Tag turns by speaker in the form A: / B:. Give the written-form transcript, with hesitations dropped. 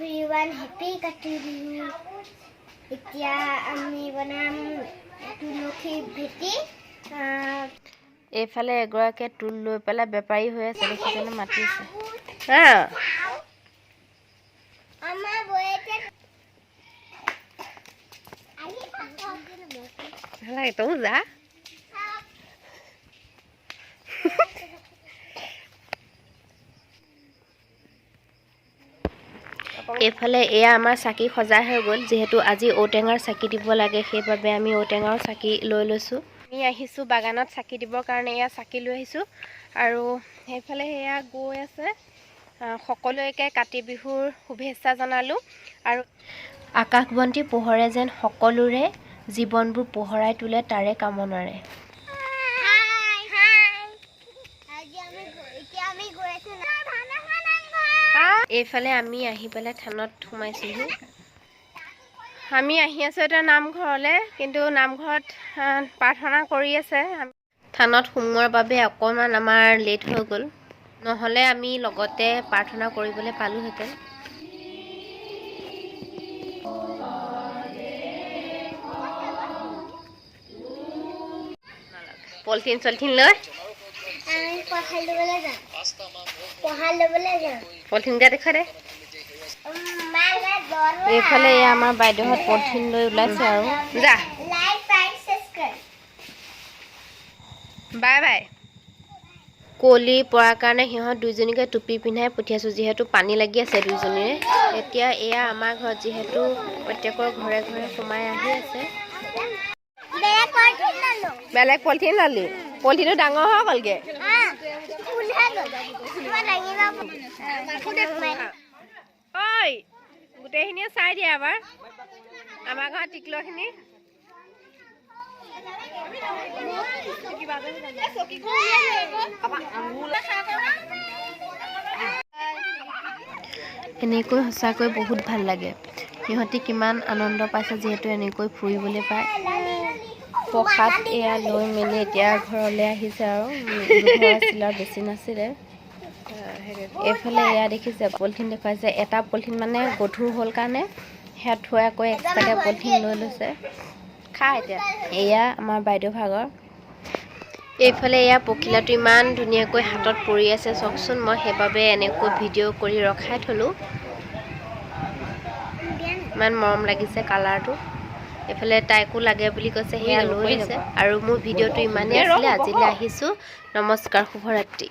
A: everyone, happy Kati Bihu. এতিয়া আমি বনাম তুলসী ভেটি।
B: এইফালে এগৰাকীয়ে টুল লৈ পেলাই বেপাৰী হৈ আছে, দেখিছেনে মাতি আছে। হা
A: আমাৰ বয়েতে
B: হালাই তো যা। এইফালে এয়া আমাৰ চাকি সজা হৈ গ'ল, যিহেতু আজি ঔটেঙাৰ চাকি দিব লাগে, সেইবাবে আমি ঔটেঙাৰ চাকি লৈ লৈছোঁ। আমি আহিছোঁ বাগানত চাকি দিবৰ কাৰণে, এয়া চাকি লৈ আহিছোঁ। আৰু সেইফালে সেয়া গৈ আছে। সকলোকে কাতি বিহুৰ শুভেচ্ছা জনালোঁ। আৰু আকাশবন্তি পোহৰে যেন সকলোৰে জীৱনবোৰ পোহৰাই তোলে তাৰে কামনাৰে। এইফালে আমি আহি পেলাই থানত সোমাইছোঁহি। আমি আহি আছোঁ এটা নামঘৰলৈ, কিন্তু নামঘৰত প্ৰাৰ্থনা কৰি আছে। থানত সোমোৱাৰ বাবে অকণমান আমাৰ লেট হৈ গ'ল, নহ'লে আমি লগতে প্ৰাৰ্থনা কৰিবলৈ পালোঁহেঁতেন। পলিথিন চলিথিন লৈ পলিথিন দিয়া দেখা দে। এইফালে এয়া আমাৰ বাইদেউহঁত পলিথিন লৈ ওলাইছে আৰু যা বাই বাই। কুঁৱলী পৰাৰ কাৰণে সিহঁত দুইজনীকে টুপি পিন্ধাই পঠিয়াইছোঁ, যিহেতু পানী লাগি আছে দুইজনীৰে। এতিয়া এয়া আমাৰ ঘৰত, যিহেতু প্ৰত্যেকৰ ঘৰে ঘৰে সোমাই আহি আছে। বেলেগ পলিথিন ল'লি, পলিথিনটো ডাঙৰ হৈ গ'লগৈ। ঐ গোটেইখিনিয়ে চাই দিয়া এবাৰ আমাৰ ঘৰত টিকলখিনি। এনেকৈ সঁচাকৈ বহুত ভাল লাগে। সিহঁতি কিমান আনন্দ পাইছে, যিহেতু এনেকৈ ফুৰিবলৈ পায়। প্ৰসাদ এয়া লৈ মেলি এতিয়া ঘৰলৈ আহিছে আৰু দুঘৰ আছিলে আৰু বেছি নাছিলে। এইফালে এয়া দেখিছে পলিথিন দেখুৱাইছে, এটা পলিথিন মানে গধুৰ হ'ল কাৰণে সেয়া থৈ আকৌ এক্সট্ৰাকৈ পলিথিন লৈ লৈছে। খা এতিয়া। এয়া আমাৰ বাইদেউ ভাগৰ। এইফালে এয়া পখিলাটো ইমান ধুনীয়াকৈ হাতত পৰি আছে চাওকচোন, মই সেইবাবে এনেকৈ ভিডিঅ' কৰি ৰখাই থ'লোঁ। ইমান মৰম লাগিছে কালাৰটো। এইফালে তাইকো লাগে বুলি কৈছে, সেয়া লৈ লৈছে। আৰু মোৰ ভিডিঅ'টো ইমানেই আছিলে, আজিলৈ আহিছোঁ। নমস্কাৰ, শুভৰাত্ৰি।